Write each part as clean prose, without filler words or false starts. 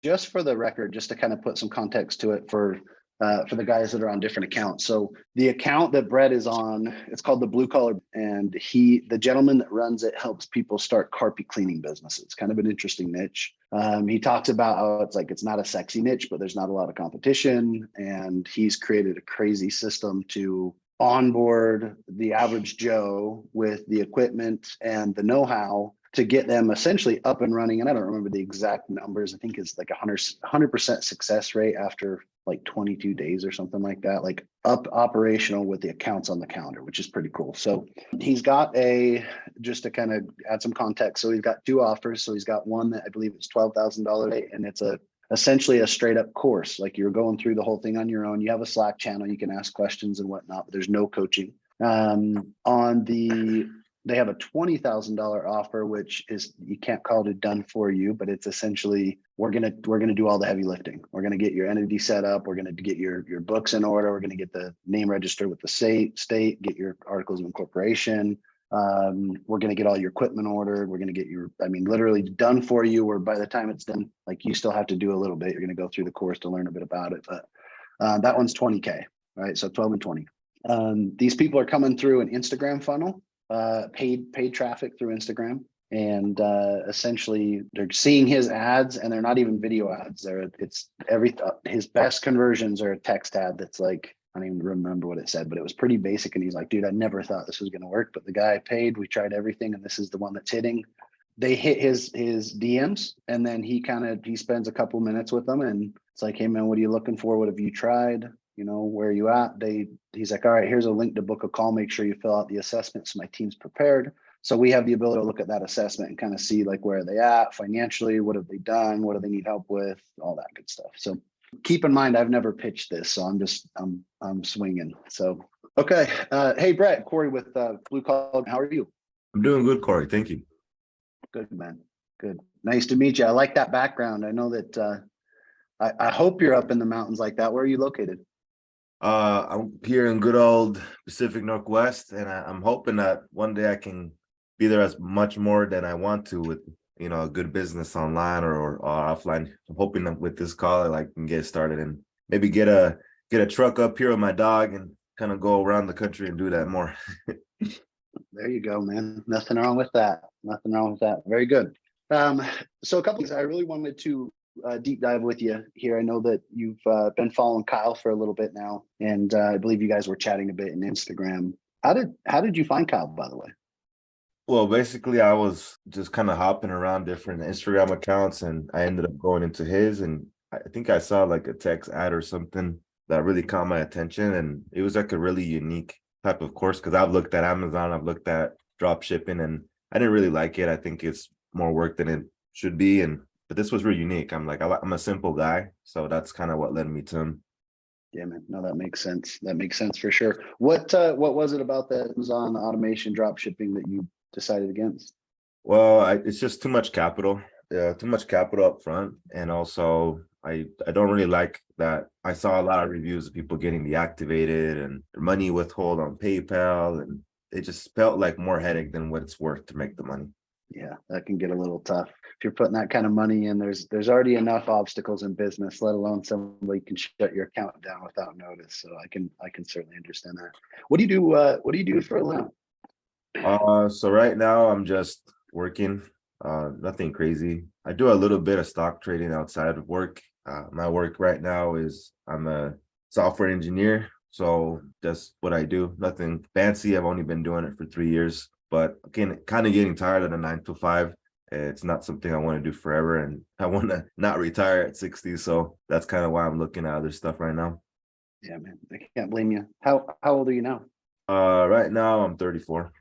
just for the record, just to kind of put some context to it for the guys that are on different accounts. So the account that Brett is on, it's called the Blue Collar, and the gentleman that runs it helps people start carpet cleaning businesses. It's kind of an interesting niche. He talks about how it's not a sexy niche, but there's not a lot of competition, and he's created a crazy system to onboard the average Joe with the equipment and the know-how to get them essentially up and running. And I don't remember the exact numbers. I think it's like 100% success rate after like 22 days or something like that, like up operational with the accounts on the calendar, which is pretty cool. So he's got just to kind of add some context. So he's got two offers. So he's got one that I believe is $12,000, and it's essentially a straight up course. Like you're going through the whole thing on your own. You have a Slack channel, you can ask questions and whatnot, but there's no coaching. They have a $20,000 offer, which is, you can't call it done for you, but it's essentially, we're gonna do all the heavy lifting. We're gonna get your entity set up. We're gonna get your books in order. We're gonna get the name registered with the state, get your articles of incorporation. We're gonna get all your equipment ordered. We're gonna get literally done for you. Where by the time it's done, like you still have to do a little bit. You're gonna go through the course to learn a bit about it, but that one's 20K, right? So 12 and 20. These people are coming through an Instagram funnel. Paid traffic through Instagram, and essentially they're seeing his ads, and they're not even video ads. His best conversions are a text ad that's like, I don't even remember what it said, but it was pretty basic. And he's like, dude, I never thought this was going to work, but the guy paid. We tried everything, and this is the one that's hitting. They hit his DMs, and then he spends a couple minutes with them, and it's like, hey man, what are you looking for? What have you tried? Where are you at? He's like, all right, here's a link to book a call. Make sure you fill out the assessment so my team's prepared. So we have the ability to look at that assessment and kind of see like, where are they at financially? What have they done? What do they need help with? All that good stuff. So keep in mind, I've never pitched this, so I'm swinging. So, okay. Hey, Brett, Corey with Blue Collar. How are you? I'm doing good, Corey. Thank you. Good, man. Good. Nice to meet you. I like that background. I know that I hope you're up in the mountains like that. Where are you located? I'm here in good old Pacific Northwest, and I'm hoping that one day I can be there as much more than I want to with, a good business online or offline. I'm hoping that with this call, I can get started and maybe get a truck up here with my dog and kind of go around the country and do that more. There you go, man. Nothing wrong with that. Nothing wrong with that. Very good. So a couple things I really wanted to deep dive with you here. I know that you've been following Kyle for a little bit now, and I believe you guys were chatting a bit in Instagram. How did you find Kyle, by the way? Well, basically, I was just kind of hopping around different Instagram accounts, and I ended up going into his, and I think I saw like a text ad or something that really caught my attention, and it was like a really unique type of course, because I've looked at Amazon, I've looked at drop shipping, and I didn't really like it. I think it's more work than it should be, but this was really unique. I'm a simple guy, so that's kind of what led me to him. Yeah, man. No, that makes sense. That makes sense for sure. What was it about the Amazon automation drop shipping that you decided against? Well, it's just too much capital. Too much capital up front, and also I don't really like that. I saw a lot of reviews of people getting deactivated and their money withhold on PayPal, and it just felt like more headache than what it's worth to make the money. Yeah, that can get a little tough. If you're putting that kind of money in, there's already enough obstacles in business, let alone somebody can shut your account down without notice. So I can certainly understand that. What do you do? What do you do for a living? So right now I'm just working, nothing crazy. I do a little bit of stock trading outside of work. My work right now is I'm a software engineer, so that's what I do. Nothing fancy. I've only been doing it for 3 years. But again, kind of getting tired of the 9 to 5. It's not something I want to do forever, and I want to not retire at 60. So that's kind of why I'm looking at other stuff right now. Yeah, man, I can't blame you. How old are you now? Right now I'm 34.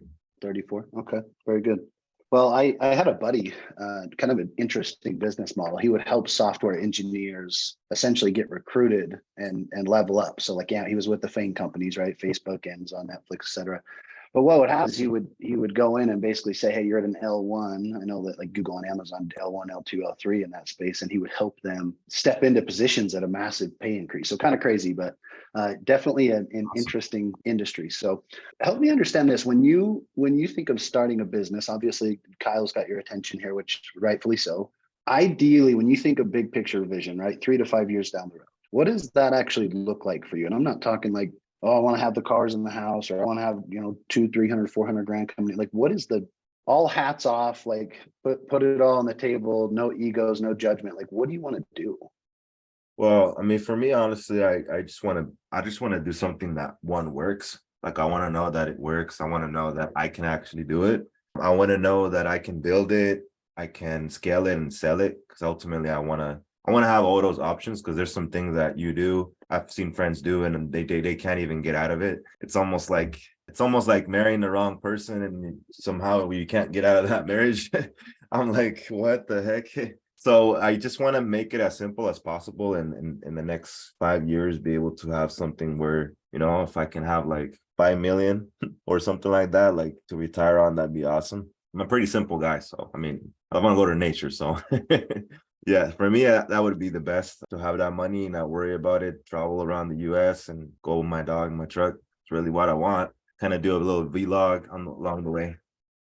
34. Okay, very good. Well, I had a buddy, kind of an interesting business model. He would help software engineers essentially get recruited and level up. So like, yeah, he was with the FANG companies, right? Facebook, Amazon, Netflix, etc. But what would happen is he would go in and basically say, hey, you're at an L1. I know that like Google and Amazon, L1, L2, L3 in that space. And he would help them step into positions at a massive pay increase. So kind of crazy, but definitely an interesting industry. So help me understand this. When you think of starting a business, obviously Kyle's got your attention here, which rightfully so. ideally, when you think of big picture vision, right, 3 to 5 years down the road, what does that actually look like for you? And I'm not talking like, oh, I want to have the cars in the house, or I want to have, two, 300, 400 grand coming in. Like, what is the all hats off, like put it all on the table, no egos, no judgment. Like, what do you want to do? Well, I mean, for me, honestly, I just want to do something that one works. Like I want to know that it works. I want to know that I can actually do it. I want to know that I can build it, I can scale it and sell it. Because ultimately I want to have all those options because there's some things that you do. I've seen friends do and they can't even get out of it. It's almost like marrying the wrong person and somehow you can't get out of that marriage. I'm like, what the heck? So I just want to make it as simple as possible and in the next 5 years be able to have something where, if I can have like 5 million or something like that, like to retire on, that'd be awesome. I'm a pretty simple guy, so I mean, I want to go to nature. So yeah, for me, that would be the best to have that money, not worry about it, travel around the US and go with my dog and my truck. It's really what I want. Kind of do a little vlog along the way.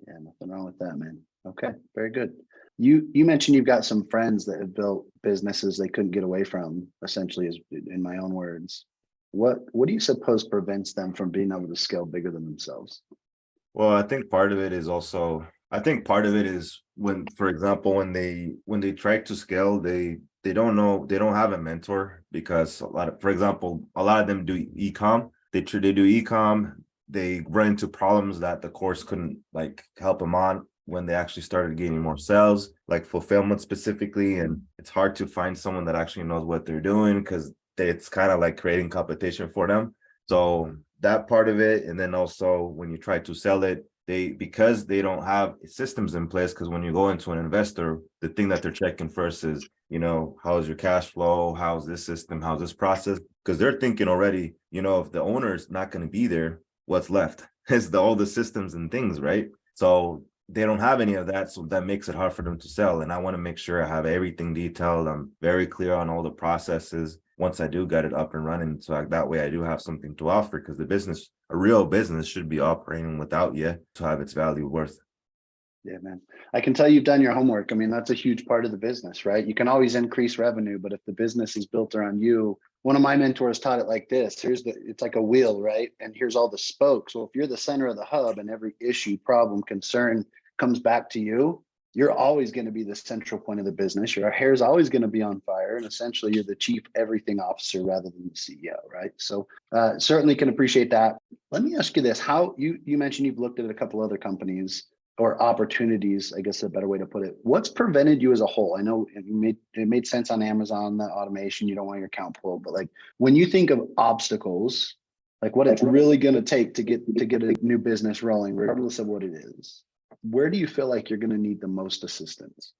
Yeah, nothing wrong with that, man. Okay, very good. You mentioned you've got some friends that have built businesses they couldn't get away from, essentially, is in my own words. What do you suppose prevents them from being able to scale bigger than themselves? Well, I think part of it is when, for example, when they try to scale, they don't know, they don't have a mentor because for example, a lot of them do e-com. They do e-com. They run into problems that the course couldn't like help them on when they actually started gaining more sales, like fulfillment specifically. And it's hard to find someone that actually knows what they're doing because it's kind of like creating competition for them. So that part of it, and then also when you try to sell it, because they don't have systems in place, because when you go into an investor, the thing that they're checking first is, how's your cash flow, how's this system, how's this process, because they're thinking already, if the owner is not going to be there, what's left is all the systems and things, right? So they don't have any of that, so that makes it hard for them to sell. And I want to make sure I have everything detailed. I'm very clear on all the processes once I do get it up and running. So that way I do have something to offer, because a real business should be operating without you to have its value worth. Yeah, man. I can tell you've done your homework. I mean, that's a huge part of the business, right? You can always increase revenue, but if the business is built around you, one of my mentors taught it like this. It's like a wheel, right? And here's all the spokes. Well, if you're the center of the hub and every issue, problem, concern comes back to you, you're always going to be the central point of the business. Your hair's always going to be on fire. And essentially you're the chief everything officer rather than the CEO, right? So certainly can appreciate that. Let me ask you this. How you mentioned you've looked at a couple other companies or opportunities, I guess a better way to put it. What's prevented you as a whole? I know it made sense on Amazon, the automation, you don't want your account pulled, but like when you think of obstacles, like what it's really going to take to get a new business rolling, regardless of what it is, where do you feel like you're going to need the most assistance?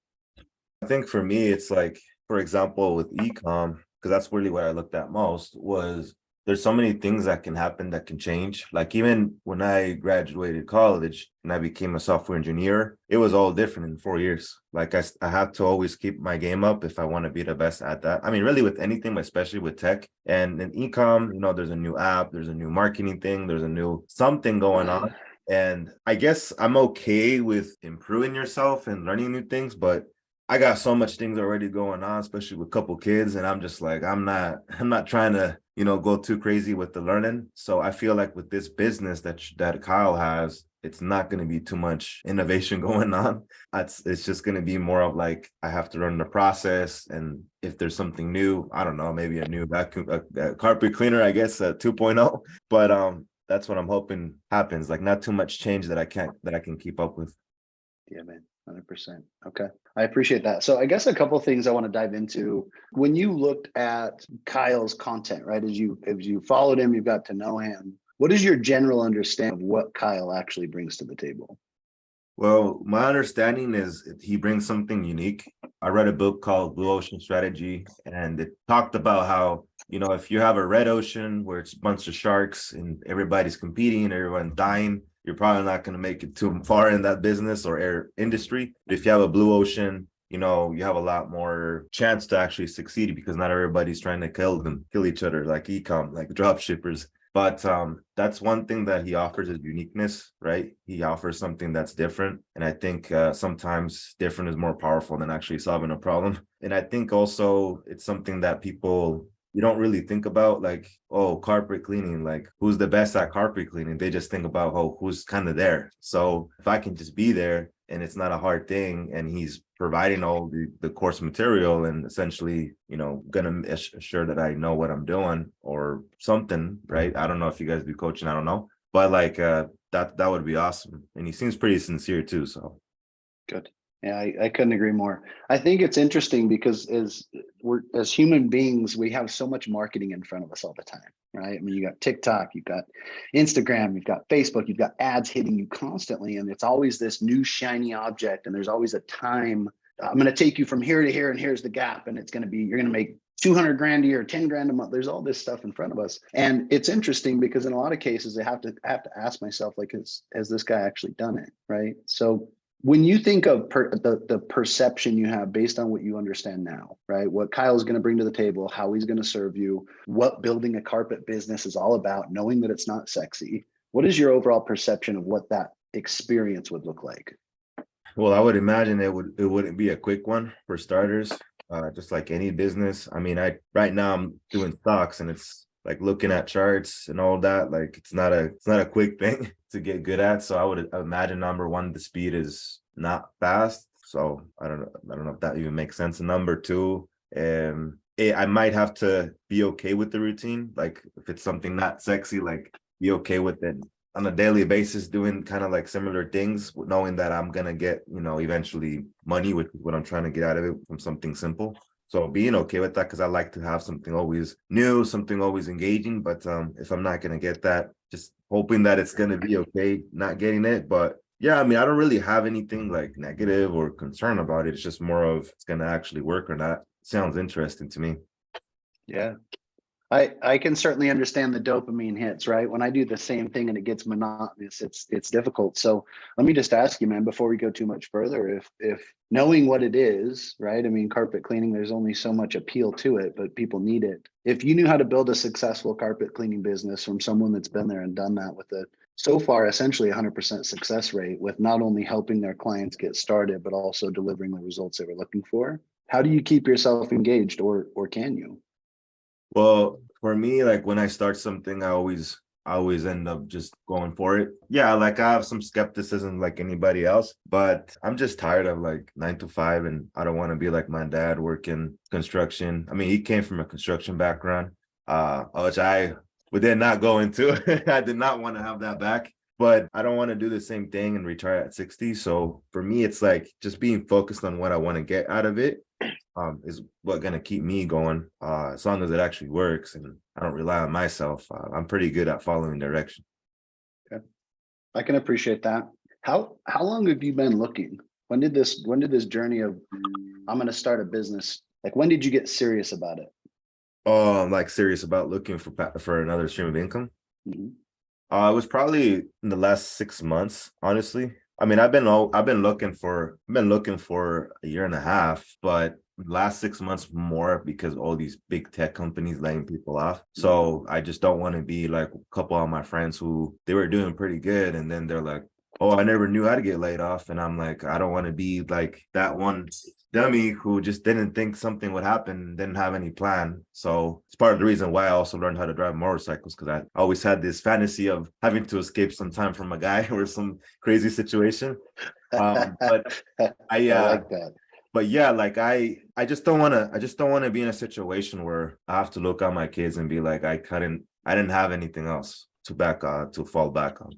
I think for me, it's like, for example, with ecom, because that's really what I looked at most, was there's so many things that can happen that can change. Like even when I graduated college and I became a software engineer, it was all different in 4 years. Like I have to always keep my game up if I want to be the best at that. I mean, really with anything, but especially with tech and in ecom, there's a new app, there's a new marketing thing, there's a new something going on. And I guess I'm okay with improving yourself and learning new things, but I got so much things already going on, especially with a couple kids, and I'm just like, I'm not trying to, go too crazy with the learning. So I feel like with this business that Kyle has, it's not going to be too much innovation going on. It's just going to be more of like, I have to learn the process. And if there's something new, I don't know, maybe a new vacuum, a carpet cleaner, I guess, 2.0. But that's what I'm hoping happens. Like not too much change that I can keep up with. Yeah, man. 100%. Okay. I appreciate that. So I guess a couple of things I want to dive into. When you looked at Kyle's content, right? As you followed him, you got to know him. What is your general understanding of what Kyle actually brings to the table? Well, my understanding is he brings something unique. I read a book called Blue Ocean Strategy, and it talked about how, if you have a red ocean where it's a bunch of sharks and everybody's competing, everyone's dying, you're probably not going to make it too far in that business or air industry. But if you have a blue ocean, you have a lot more chance to actually succeed because not everybody's trying to kill each other like ecom, like drop shippers. But that's one thing that he offers is uniqueness, right? He offers something that's different. And I think sometimes different is more powerful than actually solving a problem. And I think also it's something that people you don't really think about, like, oh, carpet cleaning, like who's the best at carpet cleaning? They just think about, oh, who's kind of there. So if I can just be there and it's not a hard thing and he's providing all the course material and essentially, gonna assure that I know what I'm doing or something, right? I don't know if you guys do coaching, I don't know. But like that would be awesome. And he seems pretty sincere too. So Good. Yeah, I couldn't agree more. I think it's interesting because as human beings, we have so much marketing in front of us all the time, right? I mean, you got TikTok, you've got Instagram, you've got Facebook, you've got ads hitting you constantly, and it's always this new shiny object, and there's always a time. I'm going to take you from here to here, and here's the gap, and you're going to make 200 grand a year, 10 grand a month. There's all this stuff in front of us. And it's interesting because in a lot of cases, I have to ask myself, like, has this guy actually done it? Right. So when you think of the perception you have based on what you understand now, right? What Kyle's going to bring to the table, how he's going to serve you, what building a carpet business is all about, knowing that it's not sexy. What is your overall perception of what that experience would look like? well, I would imagine it wouldn't be a quick one for starters. Just like any business. I mean, right now I'm doing stocks and it's like looking at charts and all that. Like it's not a quick thing to get good at. So I would imagine number one, the speed is not fast. So I don't know if that even makes sense. And number two, I might have to be okay with the routine. Like if it's something not sexy, like be okay with it on a daily basis, doing kind of like similar things, knowing that I'm gonna get, eventually money, which is what I'm trying to get out of it from something simple. So being okay with that, because I like to have something always new, something always engaging. But if I'm not gonna get that, just hoping that it's gonna be okay not getting it. But yeah, I mean, I don't really have anything like negative or concern about it. It's just more of it's gonna actually work or not. Sounds interesting to me. Yeah. I can certainly understand the dopamine hits, right? When I do the same thing and it gets monotonous, it's difficult. So let me just ask you, man, before we go too much further, if knowing what it is, right? I mean, carpet cleaning, there's only so much appeal to it, but people need it. If you knew how to build a successful carpet cleaning business from someone that's been there and done that with a so far essentially 100% success rate with not only helping their clients get started, but also delivering the results they were looking for, how do you keep yourself engaged or can you? Well, for me, like when I start something, I always end up just going for it. Yeah, like I have some skepticism like anybody else, but I'm just tired of like 9 to 5 and I don't want to be like my dad working construction. I mean, he came from a construction background, which I did not go into. I did not want to have that back. But I don't want to do the same thing and retire at 60. So for me, it's like just being focused on what I want to get out of it is what gonna keep me going as long as it actually works and I don't rely on myself. I'm pretty good at following direction. Okay. I can appreciate that. How long have you been looking? When did this journey of I'm going to start a business, like when did you get serious about it? Oh, I'm like serious about looking for another stream of income. Mhm. It was probably in the last 6 months, honestly. I mean, I've been looking for a year and a half, but last 6 months more because all these big tech companies laying people off. So I just don't want to be like a couple of my friends who they were doing pretty good and then they're like, oh, I never knew how to get laid off. And I'm like, I don't want to be like that one dummy who just didn't think something would happen and didn't have any plan. So it's part of the reason why I also learned how to drive motorcycles because I always had this fantasy of having to escape sometime from a guy or some crazy situation. But I I like that. but yeah, like I just don't want to be in a situation where I have to look at my kids and be like I didn't have anything else to fall back on.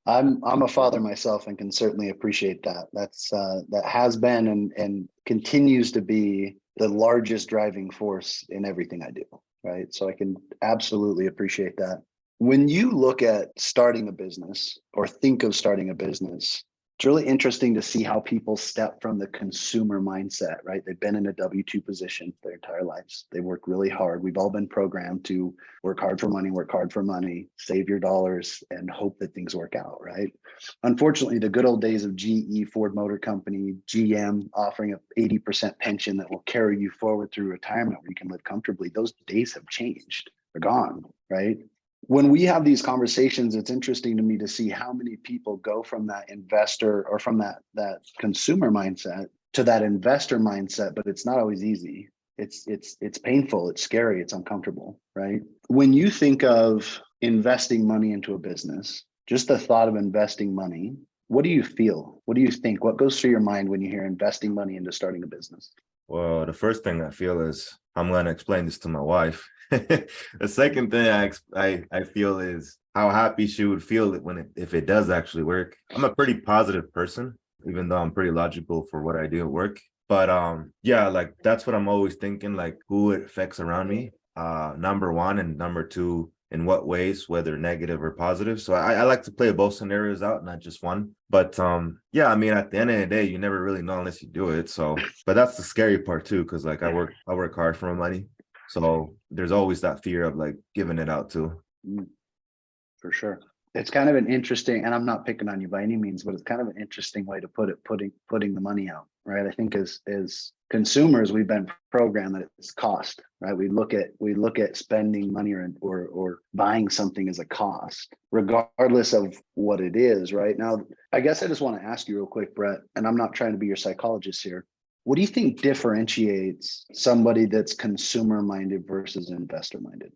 I'm a father myself and can certainly appreciate that. That has been and continues to be the largest driving force in everything I do, right? So I can absolutely appreciate that. When you look at starting a business or think of starting a business, it's really interesting to see how people step from the consumer mindset, right? They've been in a W-2 position their entire lives. They work really hard. We've all been programmed to work hard for money, save your dollars, and hope that things work out, right? Unfortunately, the good old days of GE, Ford Motor Company, GM offering a 80% pension that will carry you forward through retirement where you can live comfortably, those days have changed. They're gone, right? when we have these conversations, it's interesting to me to see how many people go from that investor or from that consumer mindset to that investor mindset, but it's not always easy. It's painful, it's scary, it's uncomfortable, right? When you think of investing money into a business, just the thought of investing money, what do you feel? What do you think? What goes through your mind when you hear investing money into starting a business? Well, the first thing I feel is I'm going to explain this to my wife. The second thing I feel is how happy she would feel if it does actually work. I'm a pretty positive person, even though I'm pretty logical for what I do at work. But yeah, like that's what I'm always thinking, like who it affects around me. Number one, and number two, in what ways, whether negative or positive. So I like to play both scenarios out, not just one. But yeah, I mean, at the end of the day, you never really know unless you do it. So, but that's the scary part too, because like I work hard for my money. So there's always that fear of like giving it out too. For sure. It's kind of an interesting, and I'm not picking on you by any means, but it's kind of an interesting way to put it, putting the money out, right? I think as consumers, we've been programmed that it's cost, right? We look at spending money or buying something as a cost, regardless of what it is, right? Now, I guess I just want to ask you real quick, Brett, and I'm not trying to be your psychologist here. What do you think differentiates somebody that's consumer minded versus investor minded?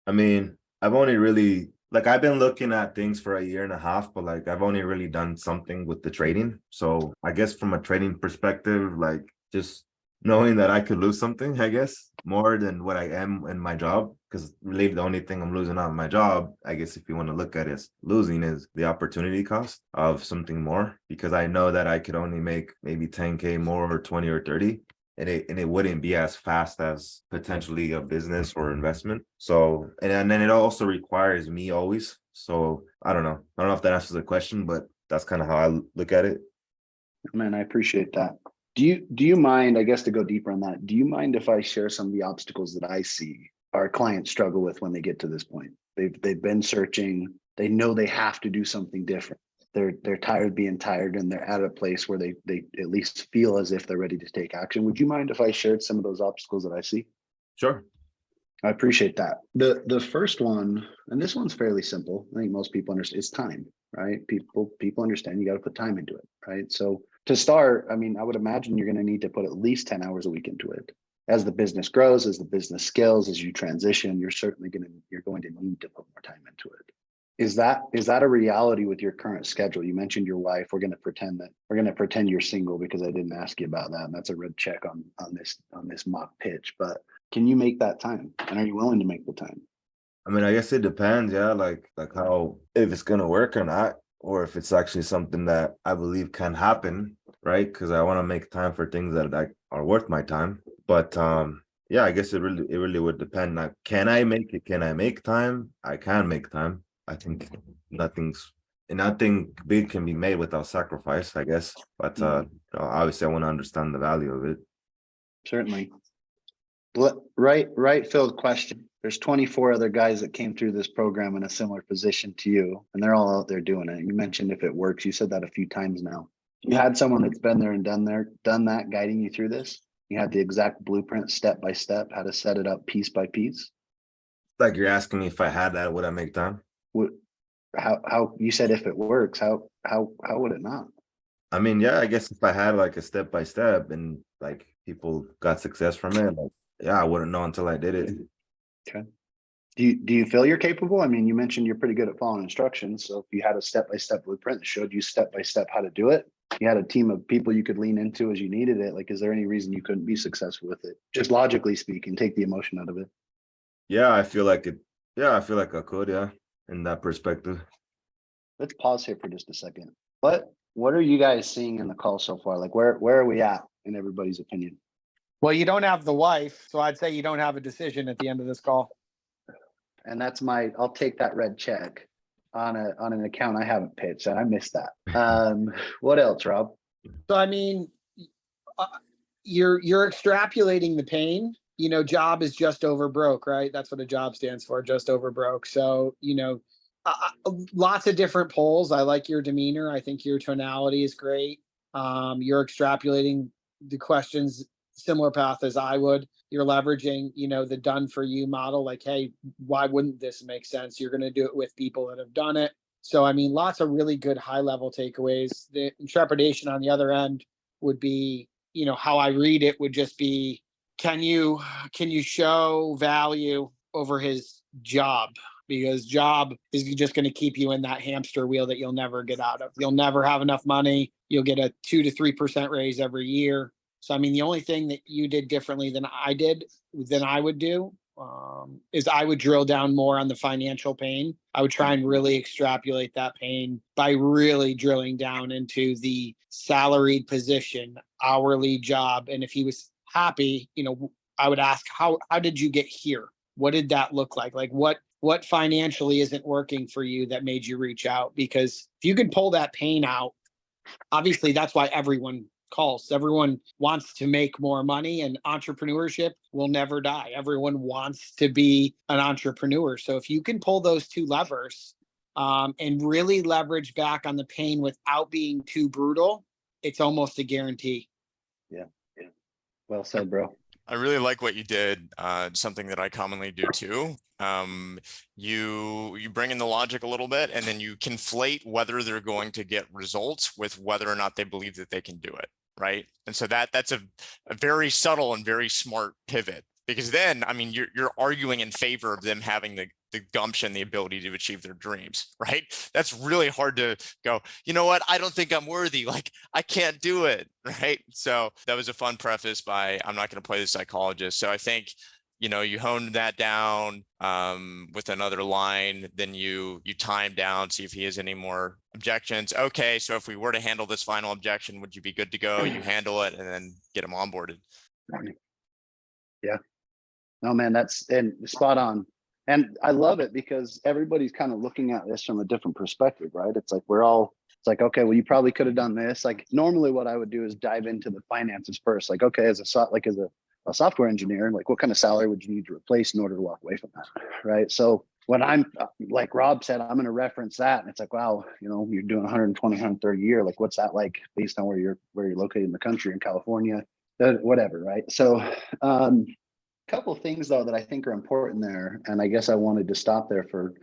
I mean, I've only really like I've been looking at things for a year and a half, but like I've only really done something with the trading. So I guess from a trading perspective, like just knowing that I could lose something, I guess, more than what I am in my job. Because really the only thing I'm losing out of my job, I guess if you want to look at it as losing, is the opportunity cost of something more. Because I know that I could only make maybe 10K more or 20 or 30, and it wouldn't be as fast as potentially a business or investment. So and then it also requires me always. So I don't know. I don't know if that answers the question, but that's kind of how I look at it. Man, I appreciate that. Do you mind, I guess to go deeper on that, do you mind if I share some of the obstacles that I see our clients struggle with when they get to this point? They've been searching, they know they have to do something different. They're tired being tired, and they're at a place where they at least feel as if they're ready to take action. Would you mind if I shared some of those obstacles that I see? Sure. I appreciate that. The first one, and this one's fairly simple. I think most people understand, it's time, right? People understand you got to put time into it, right? So to start, I mean, I would imagine you're going to need to put at least 10 hours a week into it. As the business grows, as the business scales, as you transition, you're going to need to put more time into it. Is that a reality with your current schedule? You mentioned your wife. We're going to pretend you're single because I didn't ask you about that, and that's a red check on this mock pitch. But can you make that time? And are you willing to make the time? I mean, I guess it depends, yeah, like how if it's gonna work or not, or if it's actually something that I believe can happen, right? Because I want to make time for things that are worth my time. But yeah, I guess it really would depend. Like, can I make it? Can I make time? I can make time. I think nothing big can be made without sacrifice, I guess. But obviously I want to understand the value of it. Certainly. Right field question. There's 24 other guys that came through this program in a similar position to you, and they're all out there doing it. You mentioned if it works, you said that a few times now. You had someone that's been there and done that, guiding you through this. You had the exact blueprint, step by step, how to set it up piece by piece. Like you're asking me if I had that, would I make time? What, how you said if it works, how would it not? I mean, yeah, I guess if I had like a step by step and like people got success from it, like yeah, I wouldn't know until I did it. Okay. Do you feel you're capable? I mean, you mentioned you're pretty good at following instructions. So if you had a step-by-step blueprint that showed you step by step how to do it, you had a team of people you could lean into as you needed it. Like, is there any reason you couldn't be successful with it? Just logically speaking, take the emotion out of it. Yeah, I feel like it. Yeah, I feel like I could. Yeah, in that perspective. Let's pause here for just a second. What are you guys seeing in the call so far? Like, where are we at in everybody's opinion? Well, you don't have the wife, so I'd say you don't have a decision at the end of this call. And I'll take that red check on an account I haven't pitched. And I missed that. What else, Rob? So, I mean, you're extrapolating the pain. Job is just over broke, right? That's what a job stands for, just over broke. So, lots of different polls. I like your demeanor. I think your tonality is great. You're extrapolating the questions similar path as I would. You're leveraging, the done for you model. Like, hey, why wouldn't this make sense? You're going to do it with people that have done it. So, I mean, lots of really good high level takeaways. The trepidation on the other end would be, how I read it would just be, can you show value over his job? Because job is just going to keep you in that hamster wheel that you'll never get out of. You'll never have enough money. You'll get a 2 to 3% raise every year. So, I mean, the only thing that you did differently than I would do, is I would drill down more on the financial pain. I would try and really extrapolate that pain by really drilling down into the salaried position, hourly job. And if he was happy, I would ask, how did you get here? What did that look like? Like what financially isn't working for you that made you reach out? Because if you can pull that pain out, obviously that's why everyone calls. Everyone wants to make more money, and entrepreneurship will never die. Everyone wants to be an entrepreneur. So if you can pull those two levers, and really leverage back on the pain without being too brutal, it's almost a guarantee. Yeah. Well said, bro. I really like what you did. Something that I commonly do too. You bring in the logic a little bit, and then you conflate whether they're going to get results with whether or not they believe that they can do it, right? And so that's a very subtle and very smart pivot, because then, I mean, you're arguing in favor of them having the gumption, the ability to achieve their dreams, right? That's really hard to go, you know what? I don't think I'm worthy. Like, I can't do it, right? So that was a fun preface by, I'm not going to play the psychologist. So I think, you honed that down with another line, then you time down, see if he has any more objections. Okay, so if we were to handle this final objection, would you be good to go? You handle it and then get him onboarded. Yeah. No, man, that's and spot on. And I love it because everybody's kind of looking at this from a different perspective, right? It's like, okay, well, you probably could have done this. Like normally what I would do is dive into the finances first. Like, okay, as a software engineer, like what kind of salary would you need to replace in order to walk away from that, right? So when I'm like Rob said, I'm going to reference that, and it's like, wow, you're doing 120, 130 a year. Like, what's that like based on where you're located in the country, in California, whatever, right? So, couple of things though that I think are important there, and I guess I wanted to stop there for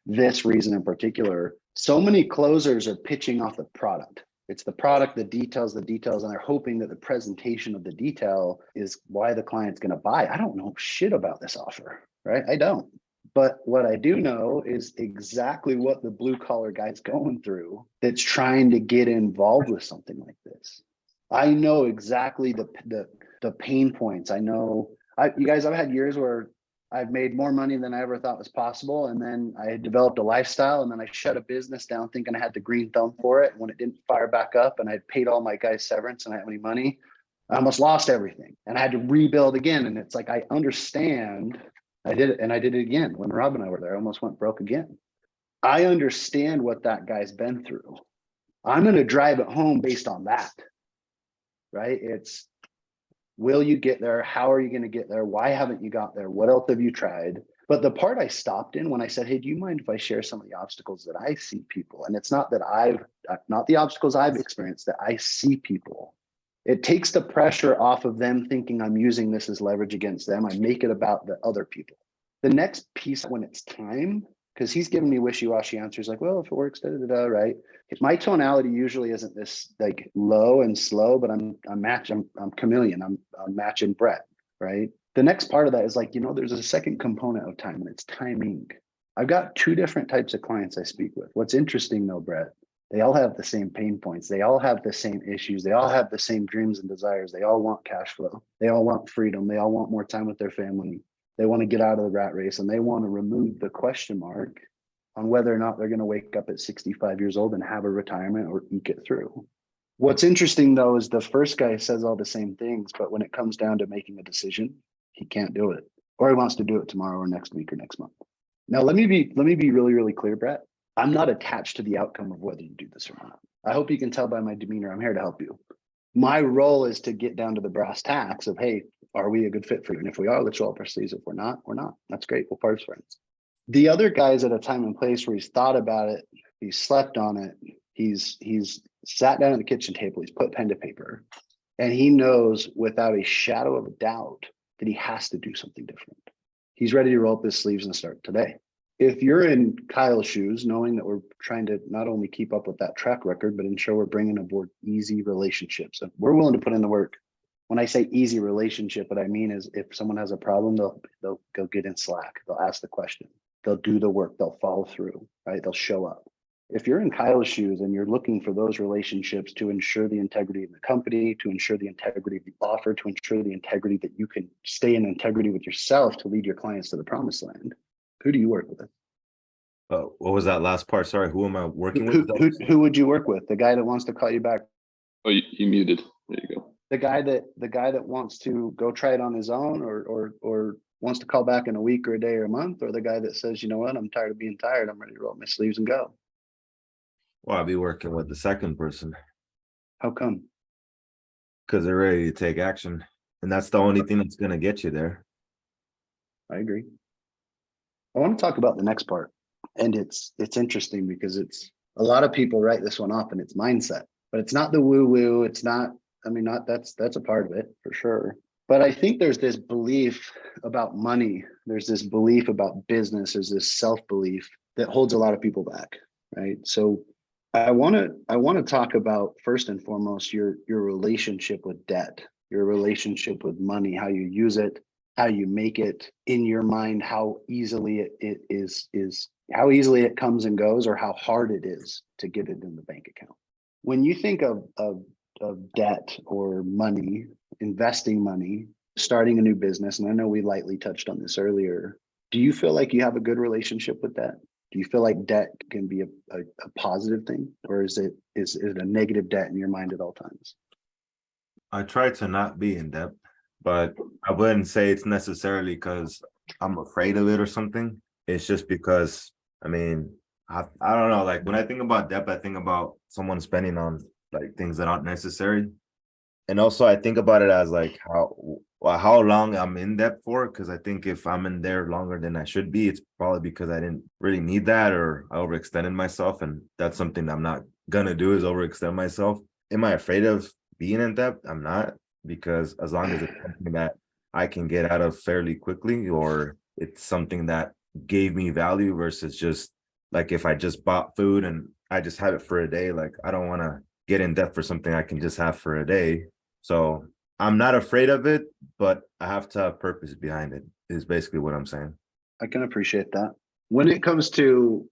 this reason in particular. So many closers are pitching off the product. It's the product, the details, and they're hoping that the presentation of the detail is why the client's going to buy. I don't know shit about this offer, right? I don't. But what I do know is exactly what the blue collar guy's going through that's trying to get involved with something like this. I know exactly the pain points. I know you guys, I've had years where I've made more money than I ever thought was possible. And then I had developed a lifestyle, and then I shut a business down thinking I had the green thumb for it. And when it didn't fire back up and I had paid all my guys severance and I didn't have any money, I almost lost everything. And I had to rebuild again. And it's like, I understand. I did it, and I did it again. When Rob and I were there, I almost went broke again. I understand what that guy's been through. I'm going to drive it home based on that, right? It's, will you get there? How are you going to get there? Why haven't you got there? What else have you tried? But the part I stopped in when I said, hey, do you mind if I share some of the obstacles that I see people? And it's not that not the obstacles I've experienced, that I see people. It takes the pressure off of them thinking I'm using this as leverage against them. I make it about the other people. The next piece, when it's time, because he's giving me wishy-washy answers like, well, if it works, right? My tonality usually isn't this like low and slow, but I'm chameleon. I'm matching Brett, right? The next part of that is like, there's a second component of time, and it's timing. I've got two different types of clients I speak with. What's interesting though, Brett, they all have the same pain points. They all have the same issues. They all have the same dreams and desires. They all want cash flow. They all want freedom. They all want more time with their family. They want to get out of the rat race, and they want to remove the question mark on whether or not they're going to wake up at 65 years old and have a retirement or eke it through. What's interesting though is the first guy says all the same things, but when it comes down to making a decision, he can't do it, or he wants to do it tomorrow or next week or next month. Now, let me be really, really clear, Brett. I'm not attached to the outcome of whether you do this or not. I hope you can tell by my demeanor, I'm here to help you. My role is to get down to the brass tacks of, hey, are we a good fit for you? And if we are, let's roll up our sleeves. If we're not, we're not. That's great. We'll part as friends. The other guy's at a time and place where he's thought about it, he's slept on it, he's sat down at the kitchen table, he's put pen to paper, And he knows without a shadow of a doubt that he has to do something different. He's ready to roll up his sleeves and start today. If you're in Kyle's shoes, knowing that we're trying to not only keep up with that track record, but ensure we're bringing aboard easy relationships, and we're willing to put in the work. When I say easy relationship, what I mean is if someone has a problem, they'll go get in Slack. They'll ask the question. They'll do the work. They'll follow through, right? They'll show up. If you're in Kyle's shoes and you're looking for those relationships to ensure the integrity of the company, to ensure the integrity of the offer, to ensure the integrity that you can stay in integrity with yourself to lead your clients to the promised land, who do you work with? What was that last part? Sorry, who am I working with? Who would you work with? The guy that wants to call you back? Oh, you muted. There you go. The guy that wants to go try it on his own, or wants to call back in a week or a day or a month, or the guy that says, you know what, I'm tired of being tired. I'm ready to roll up my sleeves and go. Well, I'll be working with the second person How come? because they're ready to take action. And that's the only thing that's gonna get you there. I agree. I want to talk about the next part. And it's interesting because it's a lot of people write this one off and it's mindset, but it's not the woo-woo. It's not, that's a part of it for sure. But I think there's this belief about money. There's this belief about business. There's this self-belief that holds a lot of people back, right? So I want to talk about first and foremost your relationship with debt, your relationship with money, how you use it, how you make it in your mind, how easily it is how easily it comes and goes, or how hard it is to get it in the bank account. When you think of debt or money, investing money, starting a new business, and I know we lightly touched on this earlier, do you feel like you have a good relationship with debt? Do you feel like debt can be a positive thing, or is it a negative debt in your mind at all times? I try to not be in debt, but I wouldn't say it's necessarily because I'm afraid of it or something. It's just because, I mean, I don't know, like when I think about debt, I think about someone spending on like things that aren't necessary. And also I think about it as like how long I'm in debt for, because I think if I'm in there longer than I should be, it's probably because I didn't really need that, or I overextended myself, and that's something I'm not gonna do, is overextend myself. Am I afraid of being in debt? I'm not, because as long as it's something that I can get out of fairly quickly, or it's something that gave me value versus just like if I just bought food and I just have it for a day, like I don't want to get in debt for something I can just have for a day. So I'm not afraid of it, but I have to have purpose behind it, is basically what I'm saying. I can appreciate that. When it comes to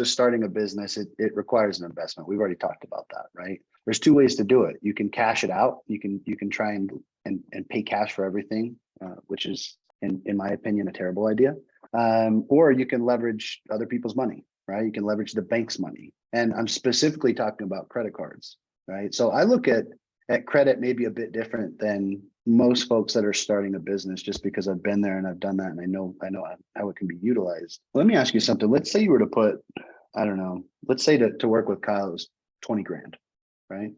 starting a business, it requires an investment. We've already talked about that, right? There's two ways to do it. You can cash it out. You can try and pay cash for everything, which is in my opinion a terrible idea. Or you can leverage other people's money, right? You can leverage the bank's money. And I'm specifically talking about credit cards, right? So I look at credit maybe a bit different than most folks that are starting a business, just because I've been there and I've done that, and I know how it can be utilized. Let me ask you something. Let's say you were to put, I don't know, let's say to work with Kyle is 20 grand, right?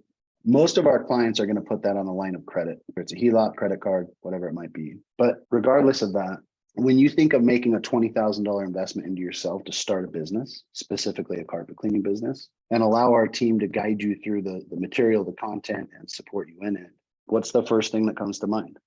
Most of our clients are going to put that on a line of credit, if it's a HELOC, credit card, whatever it might be. But regardless of that, when you think of making a $20,000 investment into yourself to start a business, specifically a carpet cleaning business, and allow our team to guide you through the material, the content, and support you in it, what's the first thing that comes to mind?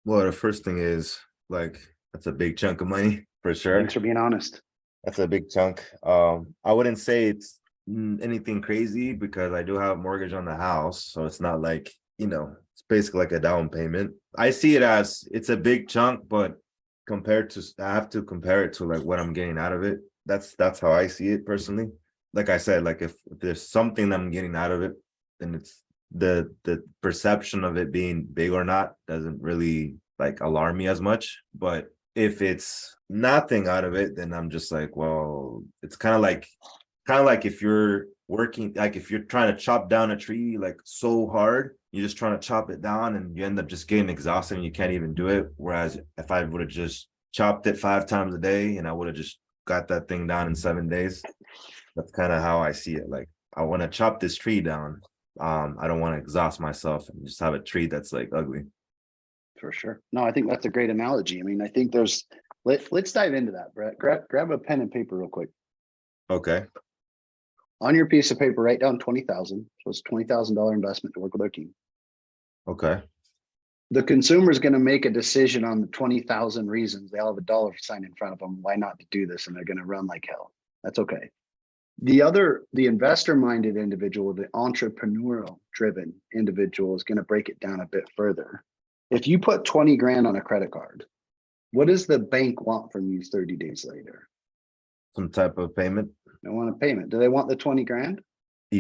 Well, the first thing is like, that's a big chunk of money for sure. Thanks for being honest. That's a big chunk. I wouldn't say it's anything crazy because I do have a mortgage on the house. So it's not like, it's basically like a down payment. I see it as it's a big chunk, but compared to, I have to compare it to like what I'm getting out of it. That's how I see it personally. Like I said, like if there's something that I'm getting out of it, then it's the perception of it being big or not doesn't really like alarm me as much. But if it's nothing out of it, then I'm just like, well, it's kind of like if you're working, like if you're trying to chop down a tree like so hard, you're just trying to chop it down and you end up just getting exhausted and you can't even do it. Whereas if I would have just chopped it 5 times a day and I would have just got that thing down in 7 days, that's kind of how I see it. Like I want to chop this tree down. I don't want to exhaust myself and just have a tree that's like ugly. For sure. No, I think that's a great analogy. I mean, I think let's dive into that, Brett. Grab a pen and paper real quick. Okay. On your piece of paper, write down 20,000. So it's $20,000 investment to work with our team. Okay, The consumer is going to make a decision on the 20,000 reasons. They all have a dollar sign in front of them why not to do this, and they're going to run like hell. That's okay. The investor minded individual, the entrepreneurial driven individual is going to break it down a bit further. If you put 20 grand on a credit card, what does the bank want from you 30 days later? some type of payment They want a payment. Do they want the 20 grand?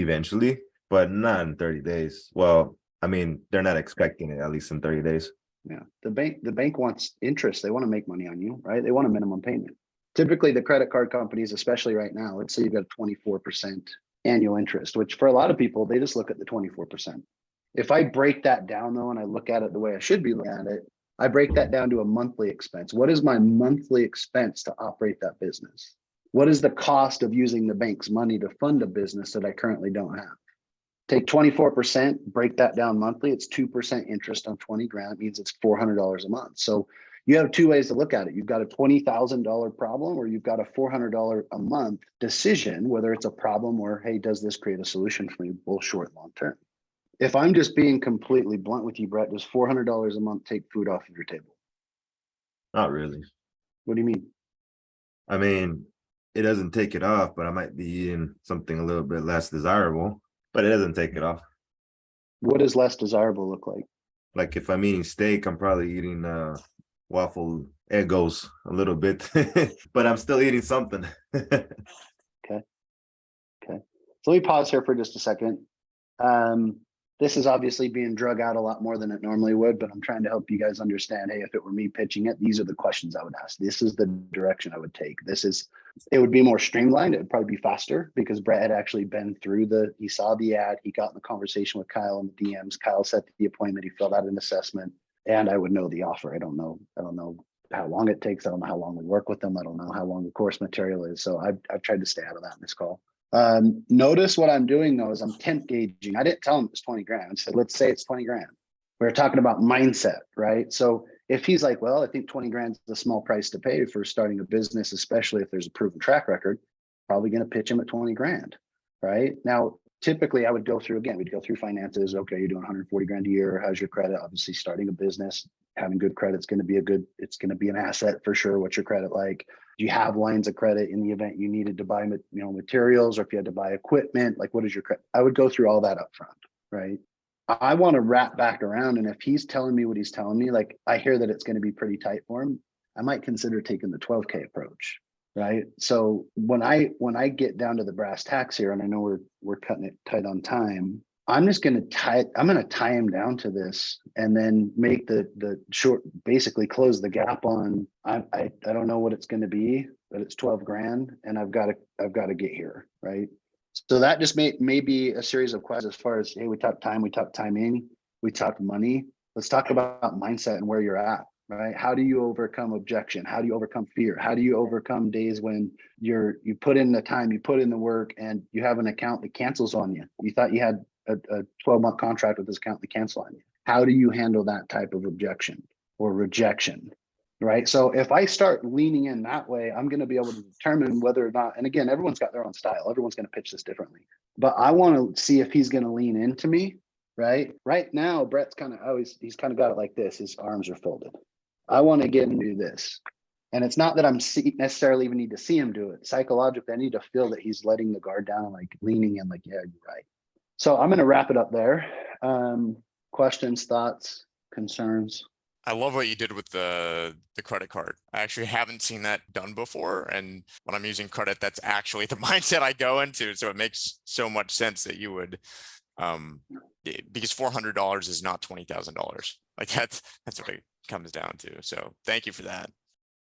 eventually, but not in 30 days. Well, I mean, they're not expecting it at least in 30 days. Yeah, the bank wants interest. They want to make money on you, right? They want a minimum payment. Typically, the credit card companies, especially right now, let's say you've got 24% annual interest, which for a lot of people, they just look at the 24%. If I break that down though, and I look at it the way I should be looking at it, I break that down to a monthly expense. What is my monthly expense to operate that business? What is the cost of using the bank's money to fund a business that I currently don't have? Take 24%, break that down monthly, it's 2% interest on 20 grand, it means it's $400 a month. So you have two ways to look at it. You've got a $20,000 problem, or you've got a $400 a month decision, whether it's a problem or, hey, does this create a solution for me, both short and long term? If I'm just being completely blunt with you, Brett, does $400 a month take food off of your table? Not really. What do you mean? I mean, it doesn't take it off, but I might be eating something a little bit less desirable, but it doesn't take it off. What does less desirable look like? Like if I'm eating steak, I'm probably eating waffle Eggos a little bit, but I'm still eating something. So let me pause here for just a second. This is obviously being drug out a lot more than it normally would, but I'm trying to help you guys understand, hey, if it were me pitching it, these are the questions I would ask. This is the direction I would take. It would be more streamlined. It would probably be faster because Brett had actually been through he saw the ad, he got in the conversation with Kyle in the DMs. Kyle set the appointment, he filled out an assessment, and I would know the offer. I don't know how long it takes. I don't know how long we work with them. I don't know how long the course material is. So I've tried to stay out of that in this call. Notice what I'm doing though is I'm temp gauging. I didn't tell him it was 20 grand. I said, let's say it's 20 grand. We were talking about mindset, right? So if he's like, well, I think 20 grand is a small price to pay for starting a business, especially if there's a proven track record, probably going to pitch him at 20 grand, right? Now, typically I would go through, again, we'd go through finances. Okay, you're doing 140 grand a year. How's your credit? Obviously starting a business, having good credit is going to be it's going to be an asset for sure. What's your credit like? Do you have lines of credit in the event you needed to buy, materials, or if you had to buy equipment, like what is your credit? I would go through all that up front, right? I want to wrap back around. And if he's telling me what he's telling me, like I hear that it's going to be pretty tight for him, I might consider taking the 12K approach, right? So when I get down to the brass tacks here, and I know we're cutting it tight on time, I'm going to tie him down to this and then make the short, basically close the gap on, I don't know what it's going to be, but it's 12 grand and I've got to get here. Right. So that just may be a series of questions as far as, hey, we talked timing, we talked money. Let's talk about mindset and where you're at. Right? How do you overcome objection? How do you overcome fear? How do you overcome days when you put in the time, you put in the work, and you have an account that cancels on you? You thought you had a 12-month contract with this account that cancel on you. How do you handle that type of objection or rejection? Right. So if I start leaning in that way, I'm going to be able to determine whether or not, and again, everyone's got their own style. Everyone's going to pitch this differently, but I want to see if he's going to lean into me. Right now, Brett's he's kind of got it like this. His arms are folded. I want to get him to do this. And it's not that I'm necessarily even need to see him do it. Psychologically, I need to feel that he's letting the guard down and like leaning in like, yeah, you're right. So I'm going to wrap it up there. Questions, thoughts, concerns? I love what you did with the credit card. I actually haven't seen that done before. And when I'm using credit, that's actually the mindset I go into. So it makes so much sense that you would, because $400 is not $20,000. Like that's what it comes down to. So thank you for that.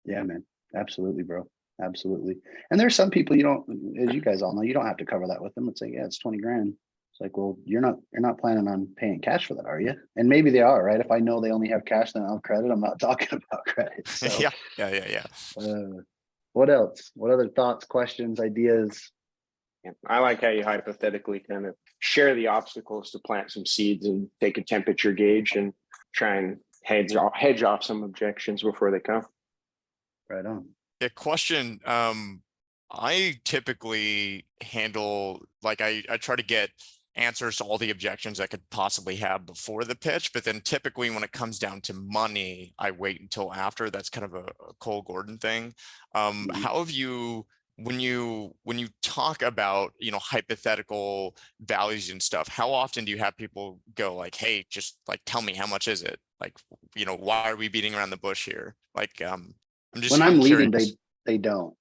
Yeah, man. Absolutely, bro. Absolutely. And there's some people you don't, as you guys all know, you don't have to cover that with them. It's like, yeah, it's 20 grand. It's like, well, you're not planning on paying cash for that, are you? And maybe they are, right? If I know they only have cash, then I'll credit. I'm not talking about credit. So, Yeah. What else? What other thoughts, questions, ideas? Yeah, I like how you hypothetically kind of share the obstacles to plant some seeds and take a temperature gauge and try and hedge off some objections before they come. Right on. Yeah, question. I typically handle, like I try to get answers to all the objections I could possibly have before the pitch. But then typically when it comes down to money, I wait until after. That's kind of a Cole Gordon thing. Mhm. How have you, when you talk about, you know, hypothetical values and stuff, how often do you have people go like, hey, just like, tell me, how much is it? Like, you know, why are we beating around the bush here? Like, I'm just When I'm leading, curious. they don't.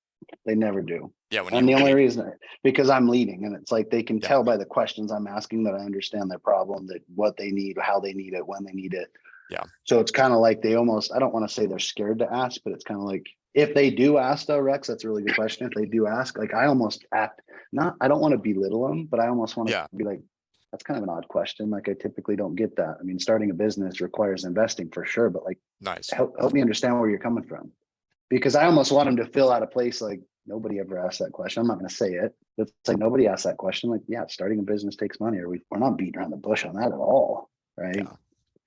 They never do. Yeah, when And the you only lead. reason, because I'm leading, and it's like they can Yeah. tell by the questions I'm asking that I understand their problem, that what they need, how they need it, when they need it. Yeah. So it's kind of like they almost, I don't want to say they're scared to ask, but it's kind of like, if they do ask though, Rex, that's a really good question. If they do ask, like I almost act, not, I don't want to belittle them, but I almost want to Yeah. be like, that's kind of an odd question. Like I typically don't get that. I mean, starting a business requires investing for sure, but like, Nice. help me understand where you're coming from. Because I almost want them to fill out a place like, nobody ever asked that question. I'm not gonna say it. But it's like, nobody asked that question. Like, yeah, starting a business takes money, or we're not beating around the bush on that at all, right? Yeah.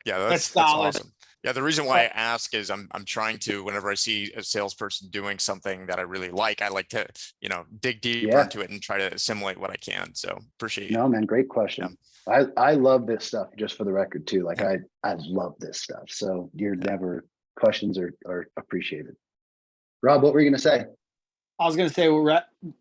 Yeah, That's that's solid. awesome. Yeah, the reason why I ask is I'm trying to, whenever I see a salesperson doing something that I really like to, you know, dig deeper Yeah. into it and try to assimilate what I can. So appreciate you. No, man, great question. I love this stuff, just for the record too. Like I love this stuff. So you're never, questions are appreciated. Rob, what were you gonna say? I was going to say,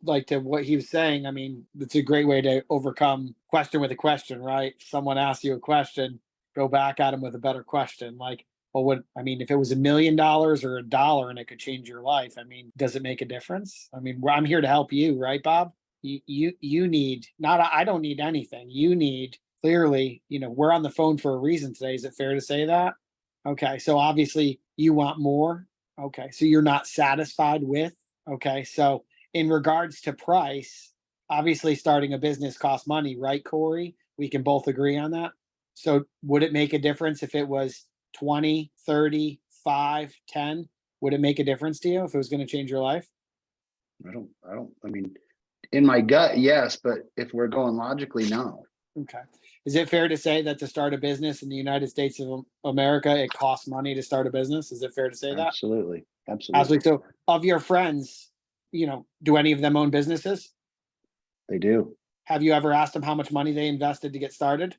like to what he was saying. I mean, it's a great way to overcome question with a question, right? Someone asks you a question, go back at them with a better question. Like, well, what, I mean, if it was $1 million or $1 and it could change your life, I mean, does it make a difference? I mean, I'm here to help you, right, Bob? You need, not, I don't need anything. You need, clearly, you know, we're on the phone for a reason today. Is it fair to say that? Okay. So obviously you want more. Okay. So you're not satisfied with. Okay, so in regards to price, obviously starting a business costs money, right, Corey? We can both agree on that. So would it make a difference if it was 20, 30, 5, 10? Would it make a difference to you if it was going to change your life? I mean, in my gut, yes, but if we're going logically, no. Okay. Is it fair to say that to start a business in the United States of America, it costs money to start a business? Is it fair to say that? Absolutely, absolutely. Absolutely. So of your friends, you know, do any of them own businesses? They do. Have you ever asked them how much money they invested to get started?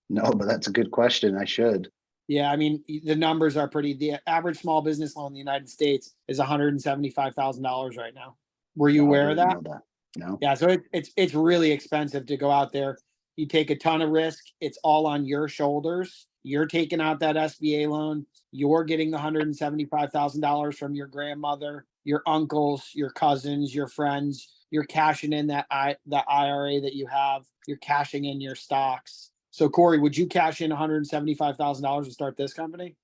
No, but that's a good question. I should. Yeah, I mean, the numbers are pretty, the average small business loan in the United States is $175,000 right now. Were you No, I aware of didn't that? know that. No. Yeah, so it's really expensive to go out there. You take a ton of risk. It's all on your shoulders. You're taking out that SBA loan. You're getting the $175,000 from your grandmother, your uncles, your cousins, your friends. You're cashing in that IRA that you have. You're cashing in your stocks. So Corey, would you cash in $175,000 to start this company?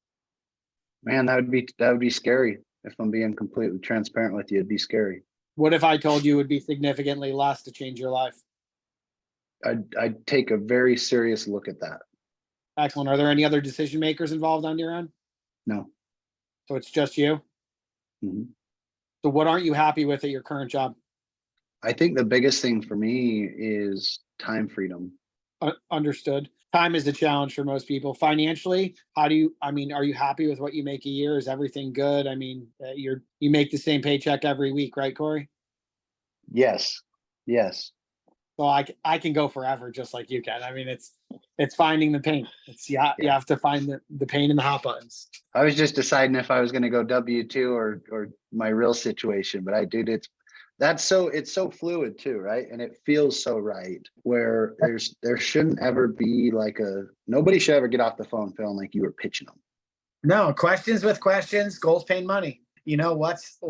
Man, that would be scary. If I'm being completely transparent with you, it'd be scary. What if I told you it would be significantly less to change your life? I'd take a very serious look at that. Excellent. Are there any other decision makers involved on your end? No. So it's just you? Mhm. So what aren't you happy with at your current job? I think the biggest thing for me is time freedom. Understood. Time is a challenge for most people. Financially, are you happy with what you make a year? Is everything good? I mean, you make the same paycheck every week, right, Corey? Yes. Yes. So I can go forever just like you can. I mean, it's finding the pain. You have to find the pain in the hot buttons. I was just deciding if I was going to go W-2 or my real situation, but it's so fluid too, right? And it feels so right, where there shouldn't ever be like nobody should ever get off the phone feeling like you were pitching them. No, questions with questions, goals, pain, money. You know, what's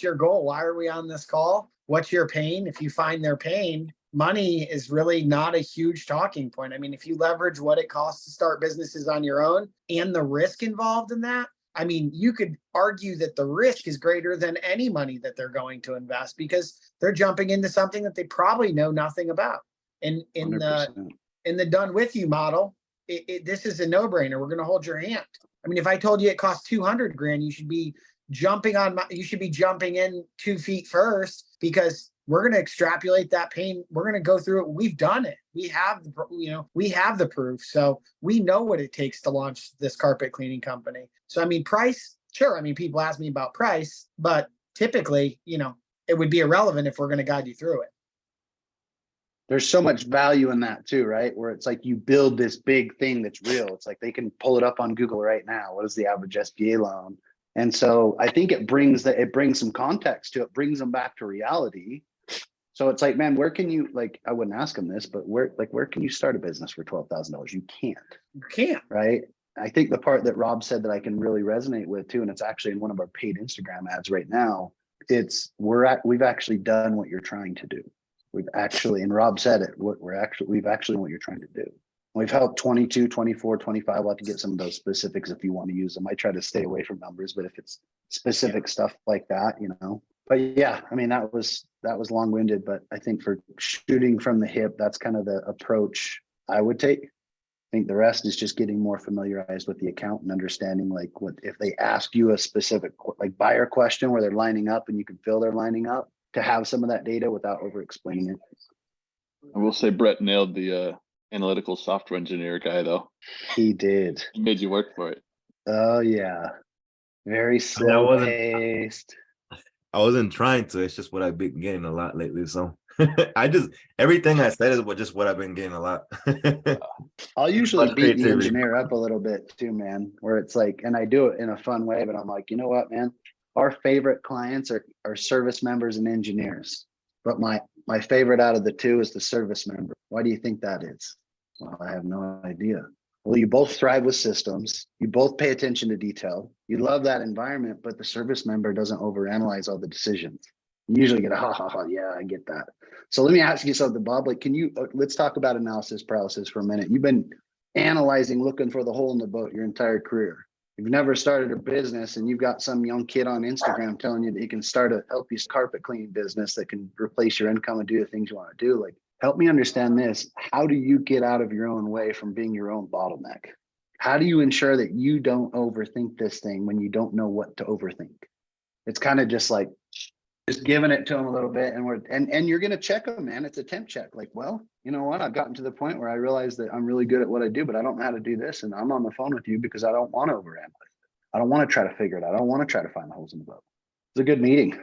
your goal? Why are we on this call? What's your pain? If you find their pain, money is really not a huge talking point. I mean, if you leverage what it costs to start businesses on your own and the risk involved in that, I mean, you could argue that the risk is greater than any money that they're going to invest because they're jumping into something that they probably know nothing about. And in 100%. the done with you model, this is a no-brainer. We're going to hold your hand. I mean, if I told you it costs 200 grand, you should be jumping in 2 feet first, because we're going to extrapolate that pain. We're going to go through it. We've done it. We have the proof. So we know what it takes to launch this carpet cleaning company. So, I mean, price, sure. I mean, people ask me about price, but typically, it would be irrelevant if we're going to guide you through it. there's so much value in that too, right? Where it's like you build this big thing that's real. It's like they can pull it up on Google right now. What is the average SBA loan? And so I think it brings some context to it, brings them back to reality. So it's like, man, where can you, like, I wouldn't ask them this, but where can you start a business for $12,000? You can't, You can't. right? I think the part that Rob said that I can really resonate with too, and it's actually in one of our paid Instagram ads right now. We've actually done what you're trying to do. We've actually, and Rob said it, we've actually done what you're trying to do. We've helped 22, 24, 25. I'll have to get some of those specifics if you want to use them. I try to stay away from numbers, but if it's specific stuff like that, but yeah, I mean, that was long-winded, but I think for shooting from the hip, that's kind of the approach I would take. I think the rest is just getting more familiarized with the account and understanding like what, if they ask you a specific like buyer question where they're lining up and you can feel they're lining up, to have some of that data without over explaining it. I will say Brett nailed the analytical software engineer guy though. He did. He made you work for it. Oh yeah. Very slow wasn't- paced. I wasn't trying to. It's just what I've been getting a lot lately. So everything I said is just what I've been getting a lot. I'll usually Much beat the creativity. engineer up a little bit too, man, where it's like, and I do it in a fun way, but I'm like, you know what, man? Our favorite clients are service members and engineers. But my favorite out of the two is the service member. Why do you think that is? Well, I have no idea. Well, you both thrive with systems. You both pay attention to detail. You love that environment, but the service member doesn't overanalyze all the decisions. You usually get a ha ha ha. Yeah, I get that. So let me ask you something, Bob. Like, let's talk about analysis paralysis for a minute. You've been analyzing, looking for the hole in the boat your entire career. You've never started a business and you've got some young kid on Instagram telling you that you can start a help you carpet cleaning business that can replace your income and do the things you want to do. Like, help me understand this. How do you get out of your own way from being your own bottleneck? How do you ensure that you don't overthink this thing when you don't know what to overthink? It's kind of just like, just giving it to them a little bit and you're going to check them, man. It's a temp check. Like, well, you know what? I've gotten to the point where I realize that I'm really good at what I do, but I don't know how to do this. And I'm on the phone with you because I don't want to overanalyze it. I don't want to try to figure it out. I don't want to try to find the holes in the boat. It's a good meeting.